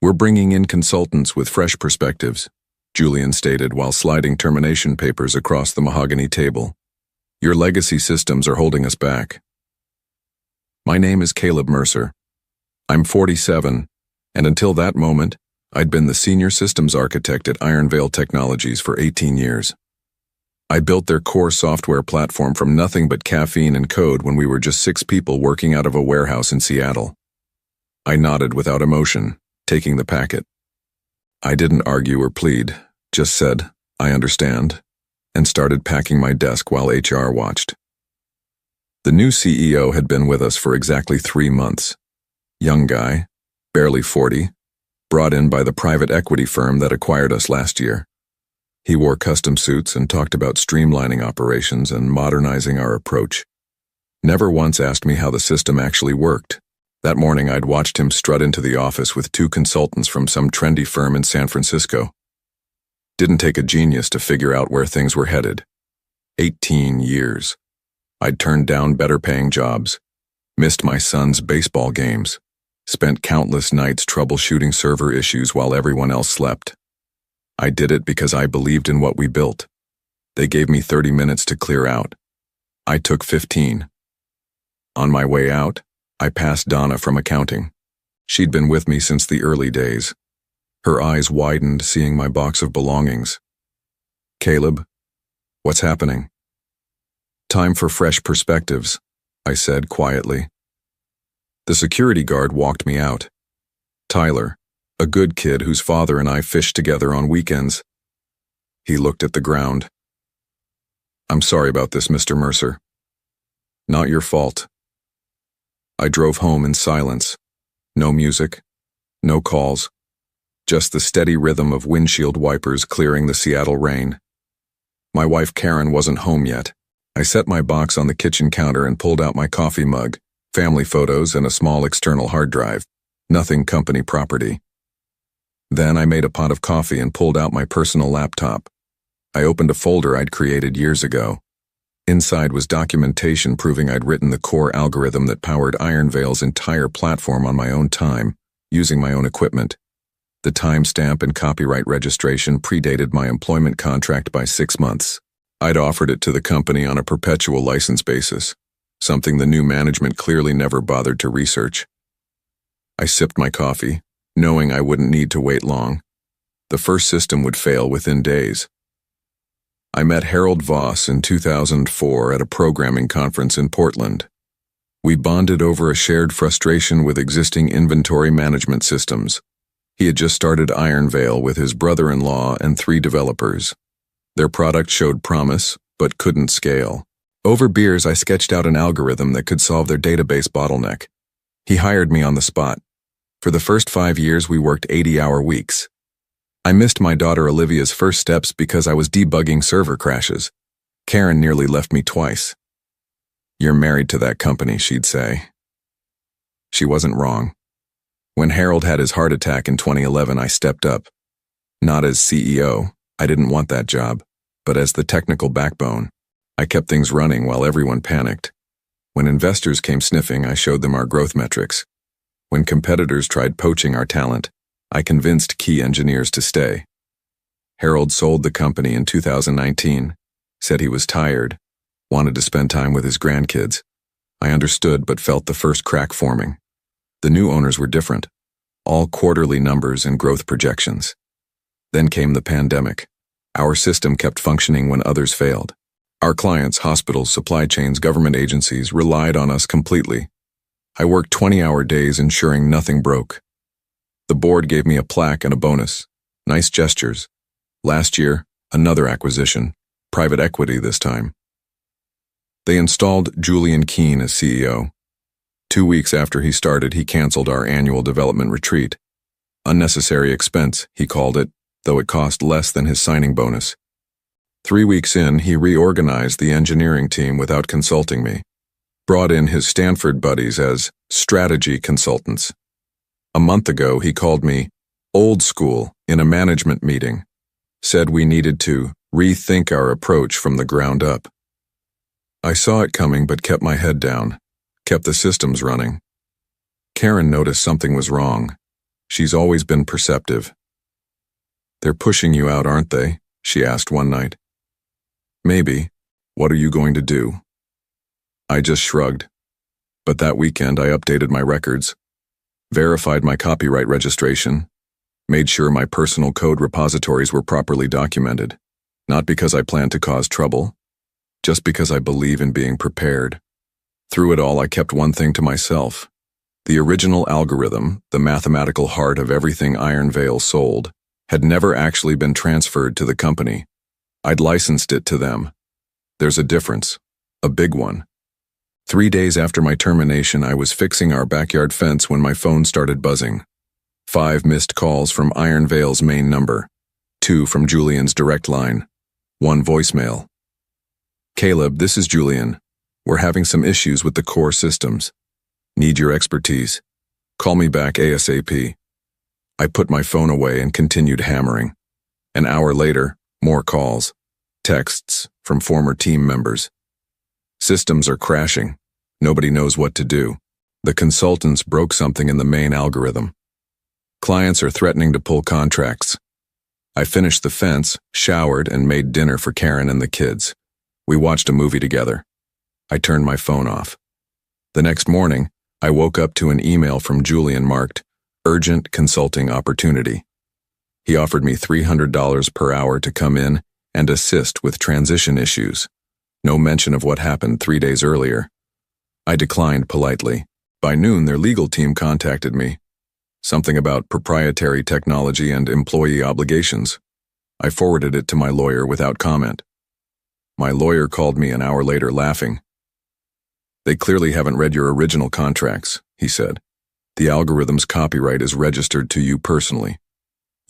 "We're bringing in consultants with fresh perspectives," Julian stated while sliding termination papers across the mahogany table. "Your legacy systems are holding us back." My name is Caleb Mercer. I'm 47, and until that moment, I'd been the senior systems architect at Ironveil Technologies for 18 years. I built their core software platform from nothing but caffeine and code when we were just 6 people working out of a warehouse in Seattle. I nodded without emotion, taking the packet. I didn't argue or plead, just said, "I understand," and started packing my desk while HR watched. The new CEO had been with us for exactly 3 months. Young guy, barely 40, brought in by the private equity firm that acquired us last year. He wore custom suits and talked about streamlining operations and modernizing our approach. Never once asked me how the system actually worked. That morning I'd watched him strut into the office with 2 consultants from some trendy firm in San Francisco. Didn't take a genius to figure out where things were headed. 18 years. I'd turned down better-paying jobs, missed my son's baseball games, spent countless nights troubleshooting server issues while everyone else slept. I did it because I believed in what we built. They gave me 30 minutes to clear out. I took 15. On my way out, I passed Donna from accounting. She'd been with me since the early days. Her eyes widened seeing my box of belongings. "Caleb, what's happening?" "Time for fresh perspectives," I said quietly. The security guard walked me out. Tyler, a good kid whose father and I fished together on weekends. He looked at the ground. "I'm sorry about this, Mr. Mercer." "Not your fault." I drove home in silence. No music, no calls, just the steady rhythm of windshield wipers clearing the Seattle rain. My wife Karen wasn't home yet. I set my box on the kitchen counter and pulled out my coffee mug, family photos, and a small external hard drive. Nothing company property. Then I made a pot of coffee and pulled out my personal laptop. I opened a folder I'd created years ago. Inside was documentation proving I'd written the core algorithm that powered Ironveil's entire platform on my own time, using my own equipment. The timestamp and copyright registration predated my employment contract by 6 months. I'd offered it to the company on a perpetual license basis, something the new management clearly never bothered to research. I sipped my coffee, knowing I wouldn't need to wait long. The first system would fail within days. I met Harold Voss in 2004 at a programming conference in Portland. We bonded over a shared frustration with existing inventory management systems. He had just started Ironveil with his brother-in-law and 3 developers. Their product showed promise, but couldn't scale. Over beers, I sketched out an algorithm that could solve their database bottleneck. He hired me on the spot. For the first 5 years, we worked 80-hour weeks. I missed my daughter Olivia's first steps because I was debugging server crashes. Karen nearly left me twice. "You're married to that company," she'd say. She wasn't wrong. When Harold had his heart attack in 2011, I stepped up. Not as CEO, I didn't want that job, but as the technical backbone. I kept things running while everyone panicked. When investors came sniffing, I showed them our growth metrics. When competitors tried poaching our talent, I convinced key engineers to stay. Harold sold the company in 2019, said he was tired, wanted to spend time with his grandkids. I understood but felt the first crack forming. The new owners were different, all quarterly numbers and growth projections. Then came the pandemic. Our system kept functioning when others failed. Our clients, hospitals, supply chains, government agencies relied on us completely. I worked 20-hour days ensuring nothing broke. The board gave me a plaque and a bonus. Nice gestures. Last year, another acquisition, private equity this time. They installed Julian Keene as CEO. 2 weeks after he started, he canceled our annual development retreat. Unnecessary expense, he called it, though it cost less than his signing bonus. 3 weeks in, he reorganized the engineering team without consulting me. Brought in his Stanford buddies as strategy consultants. A month ago, he called me old school in a management meeting. Said we needed to rethink our approach from the ground up. I saw it coming but kept my head down, kept the systems running. Karen noticed something was wrong. She's always been perceptive. "They're pushing you out, aren't they?" she asked one night. "Maybe. What are you going to do?" I just shrugged. But that weekend I updated my records, verified my copyright registration, made sure my personal code repositories were properly documented, not because I planned to cause trouble, just because I believe in being prepared. Through it all, I kept one thing to myself. The original algorithm, the mathematical heart of everything Ironveil sold, had never actually been transferred to the company. I'd licensed it to them. There's a difference, a big one. 3 days after my termination, I was fixing our backyard fence when my phone started buzzing. 5 missed calls from Ironveil's main number, 2 from Julian's direct line, 1 voicemail. "Caleb, this is Julian. We're having some issues with the core systems. Need your expertise. Call me back ASAP." I put my phone away and continued hammering. An hour later, more calls, texts from former team members. "Systems are crashing. Nobody knows what to do. The consultants broke something in the main algorithm. Clients are threatening to pull contracts." I finished the fence, showered, and made dinner for Karen and the kids. We watched a movie together. I turned my phone off. The next morning, I woke up to an email from Julian marked, "Urgent Consulting Opportunity." He offered me $300 per hour to come in and assist with transition issues. No mention of what happened 3 days earlier. I declined politely. By noon, their legal team contacted me. Something about proprietary technology and employee obligations. I forwarded it to my lawyer without comment. My lawyer called me an hour later laughing. "They clearly haven't read your original contracts," he said. "The algorithm's copyright is registered to you personally.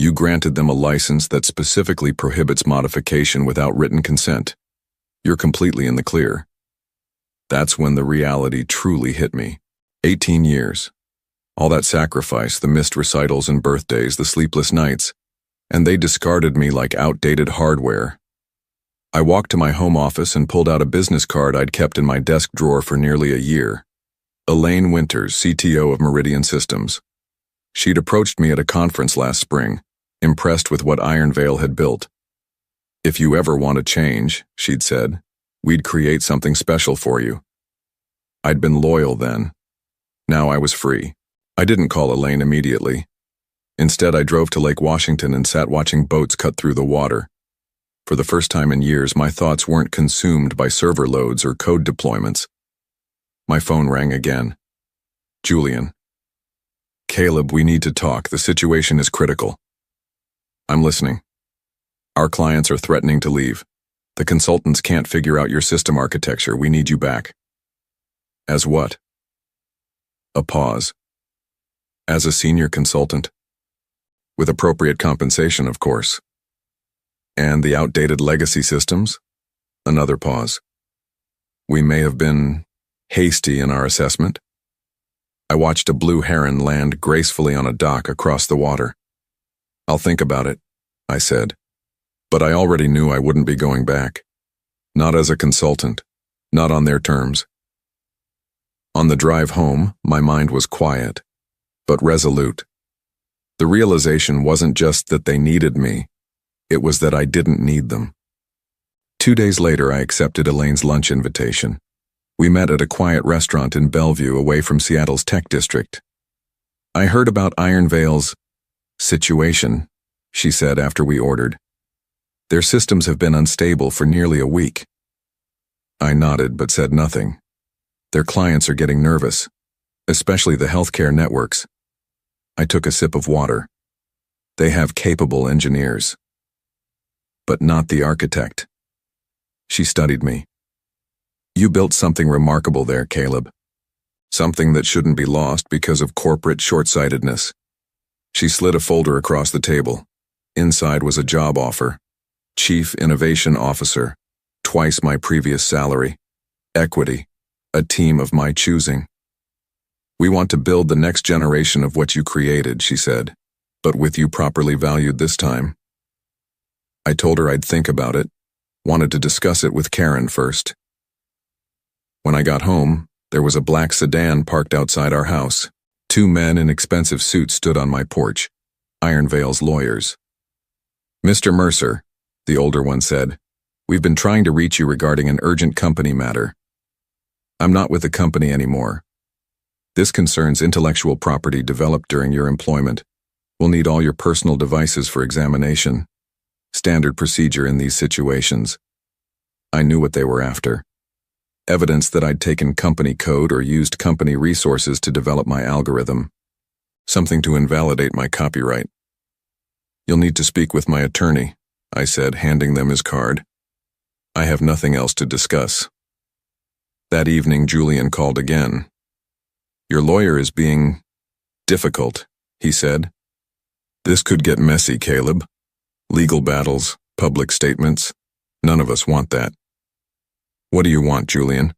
You granted them a license that specifically prohibits modification without written consent. You're completely in the clear." That's when the reality truly hit me. 18 years. All that sacrifice, the missed recitals and birthdays, the sleepless nights, and they discarded me like outdated hardware. I walked to my home office and pulled out a business card I'd kept in my desk drawer for nearly a year. Elaine Winters, CTO of Meridian Systems. She'd approached me at a conference last spring, impressed with what Ironveil had built. "If you ever want to change," she'd said, "we'd create something special for you." I'd been loyal then. Now I was free. I didn't call Elaine immediately. Instead, I drove to Lake Washington and sat watching boats cut through the water. For the first time in years, my thoughts weren't consumed by server loads or code deployments. My phone rang again. "Julian." "Caleb, we need to talk. The situation is critical." "I'm listening." "Our clients are threatening to leave. The consultants can't figure out your system architecture. We need you back." "As what?" A pause. "As a senior consultant. With appropriate compensation, of course." "And the outdated legacy systems?" Another pause. "We may have been hasty in our assessment." I watched a blue heron land gracefully on a dock across the water. "I'll think about it," I said. But I already knew I wouldn't be going back. Not as a consultant. Not on their terms. On the drive home, my mind was quiet, but resolute. The realization wasn't just that they needed me. It was that I didn't need them. 2 days later, I accepted Elaine's lunch invitation. We met at a quiet restaurant in Bellevue, away from Seattle's tech district. "I heard about Ironveil's situation," she said after we ordered. "Their systems have been unstable for nearly a week." I nodded but said nothing. "Their clients are getting nervous, especially the healthcare networks." I took a sip of water. "They have capable engineers, but not the architect." She studied me. "You built something remarkable there, Caleb. Something that shouldn't be lost because of corporate short-sightedness." She slid a folder across the table. Inside was a job offer. Chief Innovation Officer, twice my previous salary. Equity, a team of my choosing. "We want to build the next generation of what you created," she said, "but with you properly valued this time." I told her I'd think about it, wanted to discuss it with Karen first. When I got home, there was a black sedan parked outside our house. Two men in expensive suits stood on my porch, Ironveil's lawyers. "Mr. Mercer," the older one said, "we've been trying to reach you regarding an urgent company matter. I'm not with the company anymore. This concerns intellectual property developed during your employment. We'll need all your personal devices for examination. Standard procedure in these situations." I knew what they were after. Evidence that I'd taken company code or used company resources to develop my algorithm. Something to invalidate my copyright. "You'll need to speak with my attorney," I said, handing them his card. "I have nothing else to discuss." That evening, Julian called again. "Your lawyer is being difficult," he said. "This could get messy, Caleb. Legal battles, public statements. None of us want that." "What do you want, Julian?"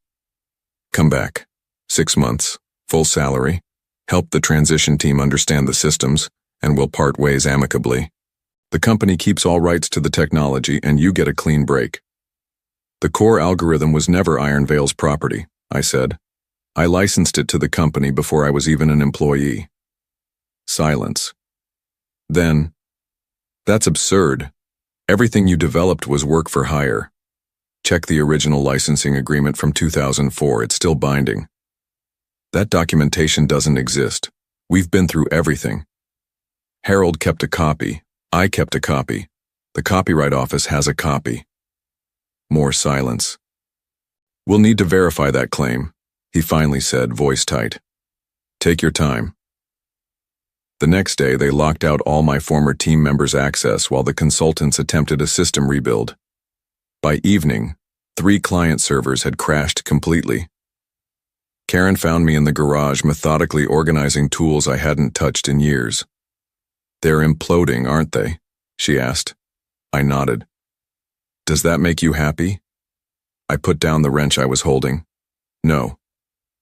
"Come back. 6 months, full salary, help the transition team understand the systems, and we'll part ways amicably. The company keeps all rights to the technology, and you get a clean break." "The core algorithm was never Ironveil's property," I said. "I licensed it to the company before I was even an employee." Silence. Then, "That's absurd. Everything you developed was work for hire. Check the original licensing agreement from 2004, it's still binding. That documentation doesn't exist. We've been through everything. Harold kept a copy. I kept a copy. The Copyright Office has a copy." More silence. "We'll need to verify that claim," he finally said, voice tight. "Take your time." The next day, they locked out all my former team members' access while the consultants attempted a system rebuild. By evening, 3 client servers had crashed completely. Karen found me in the garage methodically organizing tools I hadn't touched in years. "They're imploding, aren't they?" she asked. I nodded. "Does that make you happy?" I put down the wrench I was holding. "No.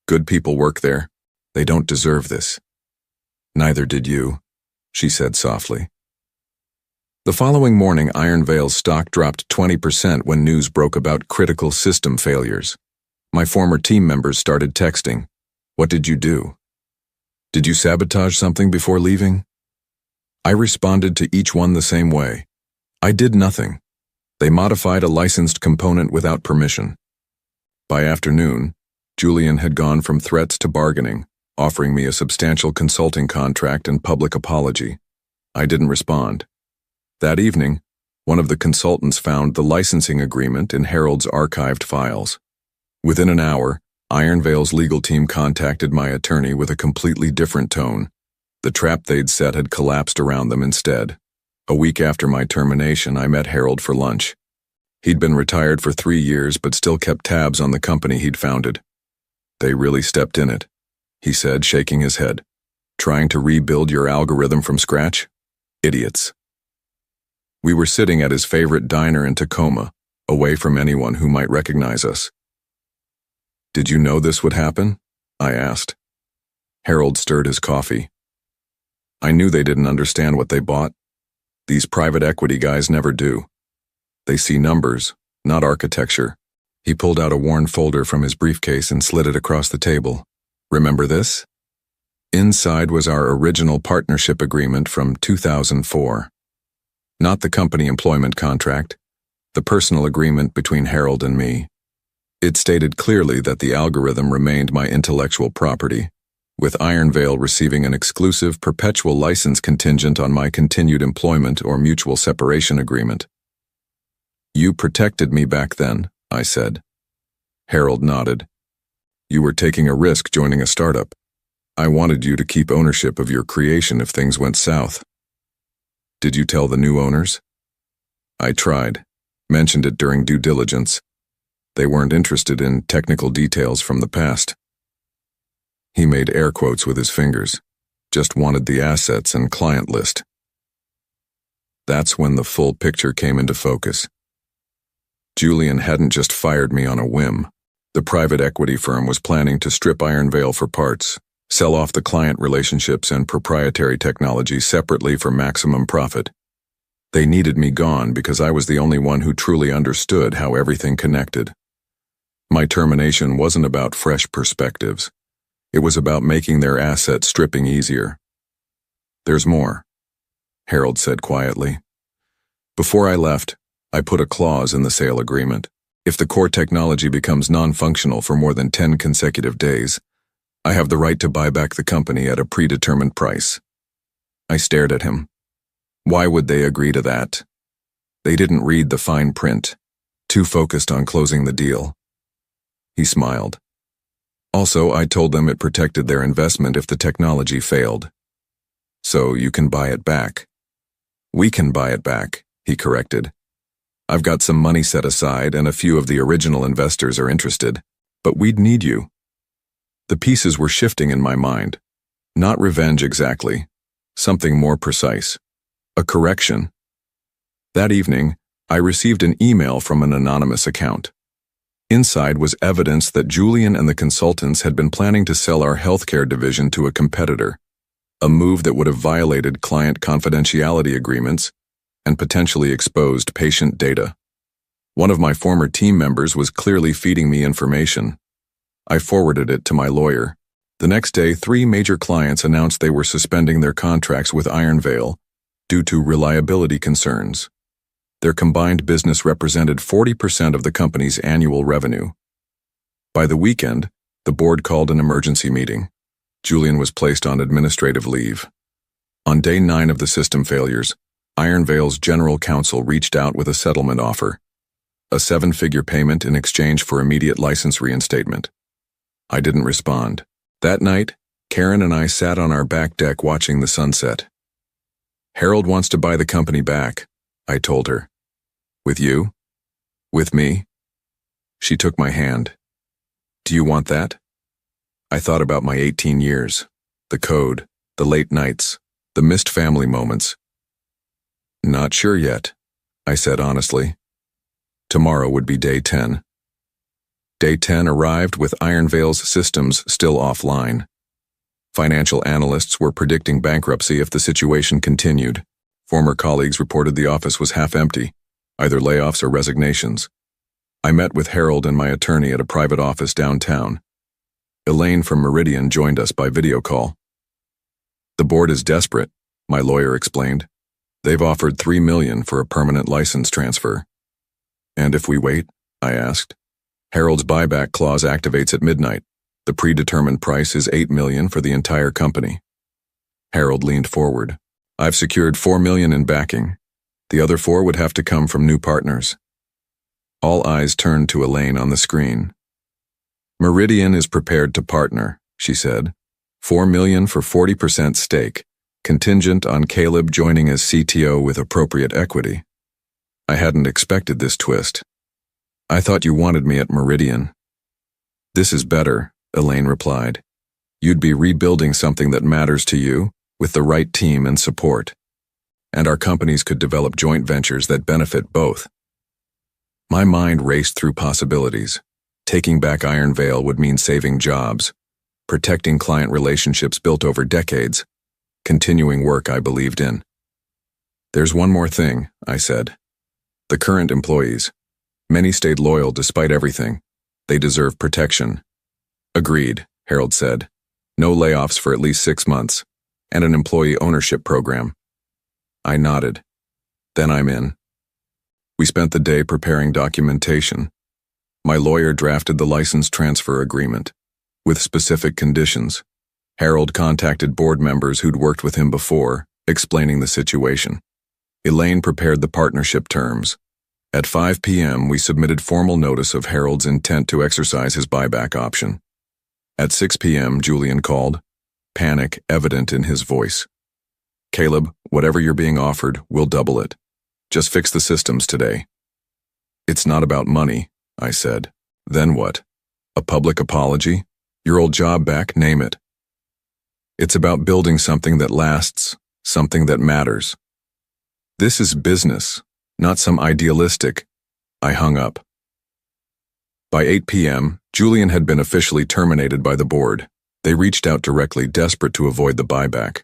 Good people work there. They don't deserve this." "Neither did you," she said softly. The following morning, Ironveil's stock dropped 20% when news broke about critical system failures. My former team members started texting. "What did you do? Did you sabotage something before leaving?" I responded to each one the same way. I did nothing. They modified a licensed component without permission. By afternoon, Julian had gone from threats to bargaining, offering me a substantial consulting contract and public apology. I didn't respond. That evening, one of the consultants found the licensing agreement in Harold's archived files. Within an hour, Ironveil's legal team contacted my attorney with a completely different tone. The trap they'd set had collapsed around them instead. A week after my termination, I met Harold for lunch. He'd been retired for 3 years but still kept tabs on the company he'd founded. "They really stepped in it," he said, shaking his head. "Trying to rebuild your algorithm from scratch? Idiots." We were sitting at his favorite diner in Tacoma, away from anyone who might recognize us. "Did you know this would happen?" I asked. Harold stirred his coffee. "I knew they didn't understand what they bought. These private equity guys never do. They see numbers, not architecture." He pulled out a worn folder from his briefcase and slid it across the table. "Remember this?" Inside was our original partnership agreement from 2004. Not the company employment contract, the personal agreement between Harold and me. It stated clearly that the algorithm remained my intellectual property, with Ironveil receiving an exclusive perpetual license contingent on my continued employment or mutual separation agreement. "You protected me back then," I said. Harold nodded. "You were taking a risk joining a startup. I wanted you to keep ownership of your creation if things went south." "Did you tell the new owners?" "I tried. Mentioned it during due diligence. They weren't interested in technical details from the past." He made air quotes with his fingers. "Just wanted the assets and client list." That's when the full picture came into focus. Julian hadn't just fired me on a whim. The private equity firm was planning to strip Ironveil for parts, sell off the client relationships and proprietary technology separately for maximum profit. They needed me gone because I was the only one who truly understood how everything connected. My termination wasn't about fresh perspectives. It was about making their asset stripping easier. "There's more," Harold said quietly. "Before I left, I put a clause in the sale agreement. If the core technology becomes non-functional for more than 10 consecutive days, I have the right to buy back the company at a predetermined price." I stared at him. Why would they agree to that? They didn't read the fine print, too focused on closing the deal. He smiled. "Also, I told them it protected their investment if the technology failed. So you can buy it back." "We can buy it back," he corrected. "I've got some money set aside and a few of the original investors are interested, but we'd need you." The pieces were shifting in my mind. Not revenge exactly. Something more precise. A correction. That evening, I received an email from an anonymous account. Inside was evidence that Julian and the consultants had been planning to sell our healthcare division to a competitor, a move that would have violated client confidentiality agreements and potentially exposed patient data. One of my former team members was clearly feeding me information. I forwarded it to my lawyer. The next day, 3 major clients announced they were suspending their contracts with Ironveil due to reliability concerns. Their combined business represented 40% of the company's annual revenue. By the weekend, the board called an emergency meeting. Julian was placed on administrative leave. On day 9 of the system failures, Ironveil's general counsel reached out with a settlement offer, a 7-figure payment in exchange for immediate license reinstatement. I didn't respond. That night, Karen and I sat on our back deck watching the sunset. "Harold wants to buy the company back," I told her. "With you? With me?" She took my hand. "Do you want that?" I thought about my 18 years, the code, the late nights, the missed family moments. "Not sure yet," I said honestly. Tomorrow would be day 10. Day 10 arrived with Ironveil's systems still offline. Financial analysts were predicting bankruptcy if the situation continued. Former colleagues reported the office was half empty, either layoffs or resignations. I met with Harold and my attorney at a private office downtown. Elaine from Meridian joined us by video call. "The board is desperate," my lawyer explained. "They've offered $3 million for a permanent license transfer." "And if we wait?" I asked. "Harold's buyback clause activates at midnight. The predetermined price is $8 million for the entire company." Harold leaned forward. "I've secured $4 million in backing. The other 4 would have to come from new partners." All eyes turned to Elaine on the screen. "Meridian is prepared to partner," she said. $4 million for 40% stake, contingent on Caleb joining as CTO with appropriate equity. I hadn't expected this twist. "I thought you wanted me at Meridian." "This is better," Elaine replied. "You'd be rebuilding something that matters to you, with the right team and support. And our companies could develop joint ventures that benefit both." My mind raced through possibilities. Taking back Ironveil would mean saving jobs, protecting client relationships built over decades, continuing work I believed in. "There's one more thing," I said. "The current employees. Many stayed loyal despite everything. They deserve protection." "Agreed," Harold said. "No layoffs for at least 6 months, and an employee ownership program." I nodded. "Then I'm in." We spent the day preparing documentation. My lawyer drafted the license transfer agreement, with specific conditions. Harold contacted board members who'd worked with him before, explaining the situation. Elaine prepared the partnership terms. At 5 p.m., we submitted formal notice of Harold's intent to exercise his buyback option. At 6 p.m., Julian called, panic evident in his voice. "Caleb, whatever you're being offered, we'll double it. Just fix the systems today." "It's not about money," I said. "Then what? A public apology? Your old job back, name it." "It's about building something that lasts, something that matters. This is business, not some idealistic." I hung up. By 8 p.m., Julian had been officially terminated by the board. They reached out directly, desperate to avoid the buyback.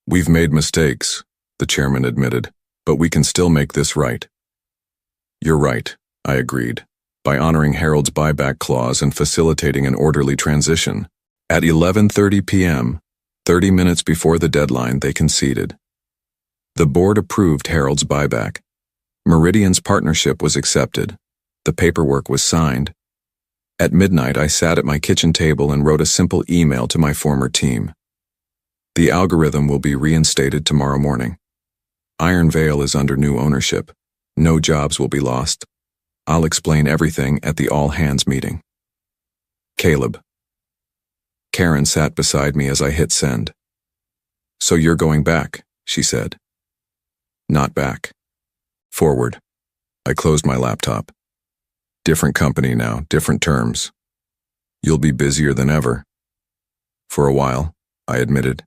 "We've made mistakes," the chairman admitted, "but we can still make this right." "You're right," I agreed. "By honoring Harold's buyback clause and facilitating an orderly transition, At 11:30 p.m., 30 minutes before the deadline, they conceded. The board approved Harold's buyback. Meridian's partnership was accepted. The paperwork was signed. At midnight, I sat at my kitchen table and wrote a simple email to my former team. The algorithm will be reinstated tomorrow morning. Ironveil is under new ownership. No jobs will be lost. I'll explain everything at the all-hands meeting. Caleb. Karen sat beside me as I hit send. So you're going back, she said. Not back. Forward. I closed my laptop. Different company now, different terms. You'll be busier than ever. For a while, I admitted.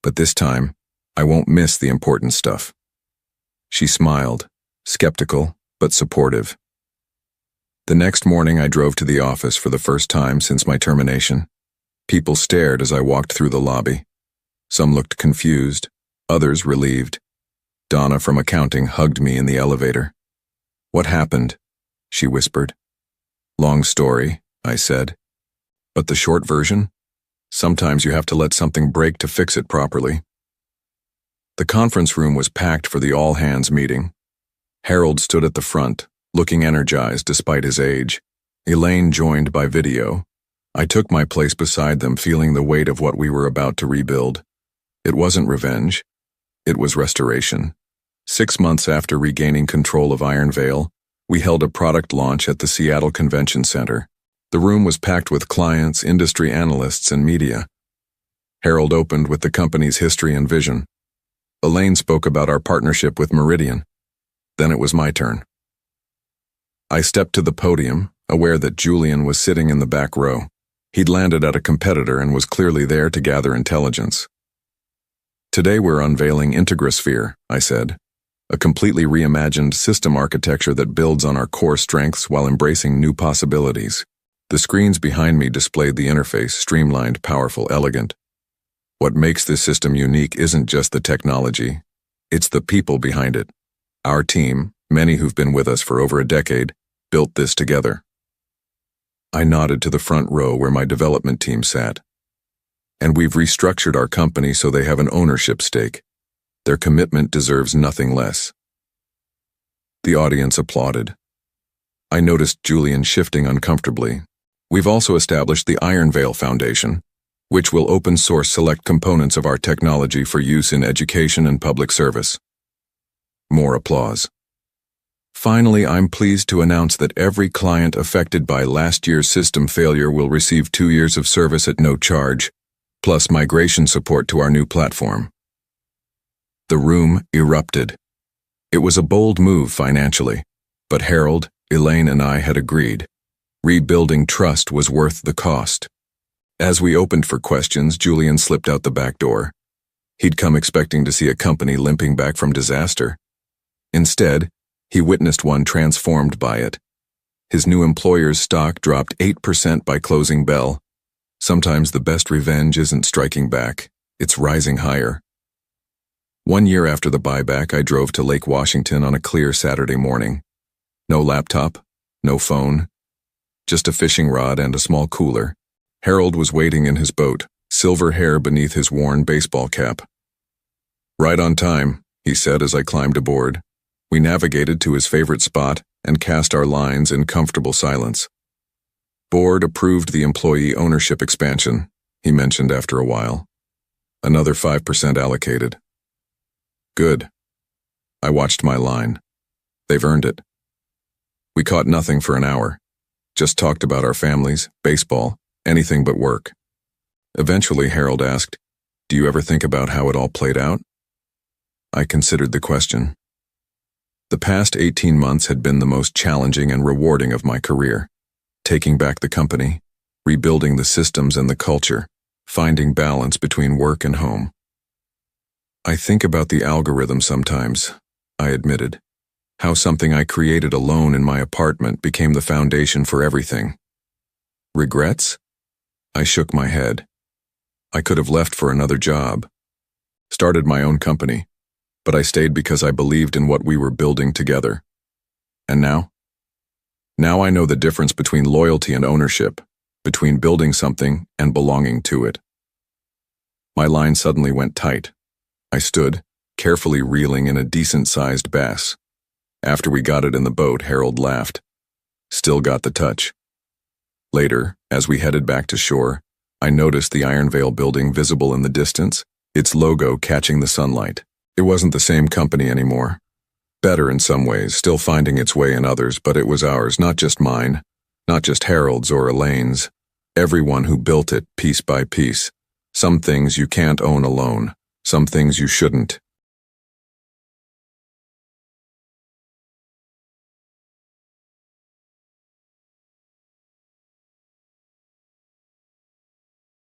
But this time, I won't miss the important stuff. She smiled, skeptical but supportive. The next morning, I drove to the office for the first time since my termination. People stared as I walked through the lobby. Some looked confused, others relieved. Donna from accounting hugged me in the elevator. What happened? She whispered. Long story, I said. But the short version? Sometimes you have to let something break to fix it properly. The conference room was packed for the all-hands meeting. Harold stood at the front, looking energized despite his age. Elaine joined by video. I took my place beside them, feeling the weight of what we were about to rebuild. It wasn't revenge. It was restoration. 6 months after regaining control of Ironveil, we held a product launch at the Seattle Convention Center. The room was packed with clients, industry analysts, and media. Harold opened with the company's history and vision. Elaine spoke about our partnership with Meridian. Then it was my turn. I stepped to the podium, aware that Julian was sitting in the back row. He'd landed at a competitor and was clearly there to gather intelligence. Today we're unveiling Integrasphere, I said, a completely reimagined system architecture that builds on our core strengths while embracing new possibilities. The screens behind me displayed the interface, streamlined, powerful, elegant. What makes this system unique isn't just the technology, it's the people behind it. Our team, many who've been with us for over a decade, built this together. I nodded to the front row where my development team sat. And we've restructured our company so they have an ownership stake. Their commitment deserves nothing less. The audience applauded. I noticed Julian shifting uncomfortably. We've also established the Ironveil Foundation, which will open source select components of our technology for use in education and public service. More applause. Finally, I'm pleased to announce that every client affected by last year's system failure will receive 2 years of service at no charge, plus migration support to our new platform. The room erupted. It was a bold move financially, but Harold, Elaine, and I had agreed. Rebuilding trust was worth the cost. As we opened for questions, Julian slipped out the back door. He'd come expecting to see a company limping back from disaster. Instead, he witnessed one transformed by it. His new employer's stock dropped 8% by closing bell. Sometimes the best revenge isn't striking back, it's rising higher. 1 year after the buyback, I drove to Lake Washington on a clear Saturday morning. No laptop, no phone, just a fishing rod and a small cooler. Harold was waiting in his boat, silver hair beneath his worn baseball cap. Right on time, he said as I climbed aboard. We navigated to his favorite spot and cast our lines in comfortable silence. Board approved the employee ownership expansion, he mentioned after a while. Another 5% allocated. Good. I watched my line. They've earned it. We caught nothing for an hour. Just talked about our families, baseball, anything but work. Eventually, Harold asked, "Do you ever think about how it all played out?" I considered the question. The past 18 months had been the most challenging and rewarding of my career. Taking back the company, rebuilding the systems and the culture, finding balance between work and home. I think about the algorithm sometimes, I admitted. How something I created alone in my apartment became the foundation for everything. Regrets? I shook my head. I could have left for another job. Started my own company, but I stayed because I believed in what we were building together. And now? Now I know the difference between loyalty and ownership, between building something and belonging to it. My line suddenly went tight. I stood, carefully reeling in a decent-sized bass. After we got it in the boat, Harold laughed. Still got the touch. Later, as we headed back to shore, I noticed the Ironveil building visible in the distance, its logo catching the sunlight. It wasn't the same company anymore. Better in some ways, still finding its way in others, but it was ours, not just mine, not just Harold's or Elaine's. Everyone who built it, piece by piece. Some things you can't own alone, some things you shouldn't.